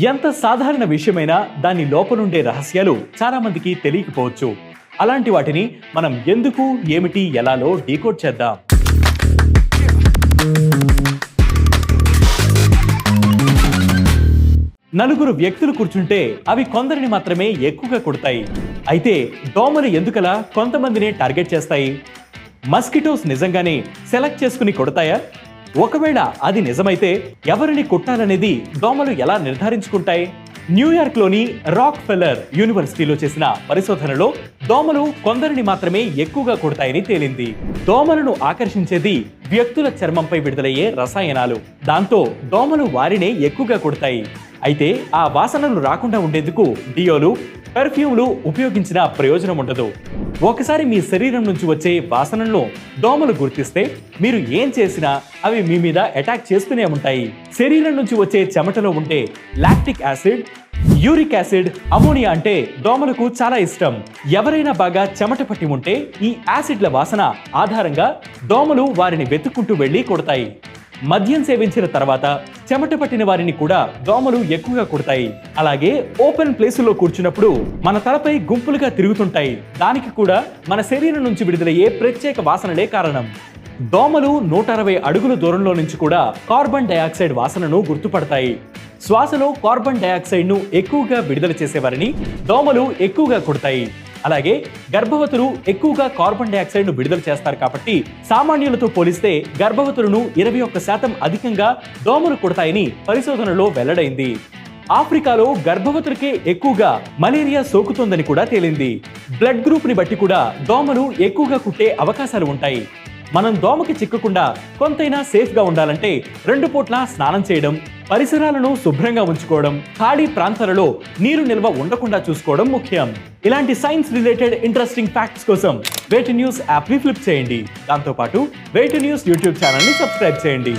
ఎంత సాధారణ విషయమైనా దాని లోపలుండే రహస్యాలు చాలా మందికి తెలియకపోవచ్చు. అలాంటి వాటిని మనం ఎందుకు, ఏమిటి, ఎలాలో డీకోడ్ చేద్దాం. నలుగురు వ్యక్తులు కూర్చుంటే అవి కొందరిని మాత్రమే ఎక్కువగా కుడతాయి. అయితే దోమలు ఎందుకలా కొంతమందినే టార్గెట్ చేస్తాయి? మస్కిటోస్ నిజంగానే సెలెక్ట్ చేసుకుని కొడతాయా? ఒకవేళ అది నిజమైతే ఎవరిని కుట్టాలనేది దోమలు ఎలా నిర్ధారించుకుంటాయి? న్యూయార్క్లోని రాక్ ఫెల్లర్ యూనివర్సిటీలో చేసిన పరిశోధనలో దోమలు కొందరిని మాత్రమే ఎక్కువగా కుడతాయని తేలింది. దోమలను ఆకర్షించేది వ్యక్తుల చర్మంపై విడుదలయ్యే రసాయనాలు. దాంతో దోమలు వారినే ఎక్కువగా కుడతాయి. అయితే ఆ వాసనలు రాకుండా ఉండేందుకు డియోలు, పెర్ఫ్యూమ్లు ఉపయోగించిన ప్రయోజనం ఉండదు. ఒకసారి మీ శరీరం నుంచి వచ్చే వాసనలను దోమలు గుర్తిస్తే మీరు ఏం చేసినా అవి మీ మీద అటాక్ చేస్తూనే ఉంటాయి. శరీరం నుంచి వచ్చే చెమటలో ఉండే lactic acid, uric acid, ammonia అంటే దోమలకు చాలా ఇష్టం. ఎవరైనా బాగా చెమట పట్టి ఉంటే ఈ యాసిడ్ల వాసన ఆధారంగా దోమలు వారిని వెతుక్కుంటూ వెళ్లి కొడతాయి. మద్యం సేవించిన తర్వాత చెమట పట్టిన వారిని కూడా దోమలు ఎక్కువగా కుడతాయి. అలాగే ఓపెన్ ప్లేసుల్లో కూర్చున్నప్పుడు మన తలపై గుంపులుగా తిరుగుతుంటాయి. దానికి కూడా మన శరీరం నుంచి విడుదలయ్యే ప్రత్యేక వాసనలే కారణం. దోమలు 160 అడుగుల దూరంలో నుంచి కూడా కార్బన్ డయాక్సైడ్ వాసనను గుర్తుపడతాయి. శ్వాసలో కార్బన్ డయాక్సైడ్ ను ఎక్కువగా విడుదల చేసేవారిని దోమలు ఎక్కువగా కుడతాయి. అలాగే గర్భవతులు ఎక్కువగా కార్బన్ డయాక్సైడ్ ను విడుదల చేస్తారు కాబట్టి సామాన్యులతో పోలిస్తే గర్భవతులను 21% అధికంగా దోమలు కుడతాయని పరిశోధనలో వెల్లడైంది. ఆఫ్రికాలో గర్భవతులకే ఎక్కువగా మలేరియా సోకుతోందని కూడా తేలింది. బ్లడ్ గ్రూప్ ని బట్టి కూడా దోమలు ఎక్కువగా కుట్టే అవకాశాలు ఉంటాయి. మనం దోమకి చిక్కకుండా కొంతైనా సేఫ్ గా ఉండాలంటే 2 పూట్ల స్నానం చేయడం, పరిసరాలను శుభ్రంగా ఉంచుకోవడం, ఖాళీ ప్రాంతాలలో నీరు నిల్వ ఉండకుండా చూసుకోవడం ముఖ్యం. ఇలాంటి సైన్స్ రిలేటెడ్ ఇంట్రెస్టింగ్ ఫ్యాక్ట్స్ కోసం వేటి న్యూస్ యాప్ ని ఫ్లిప్ చేయండి. దాంతోపాటు వేటి న్యూస్ యూట్యూబ్ ఛానల్ ని సబ్స్క్రైబ్ చేయండి.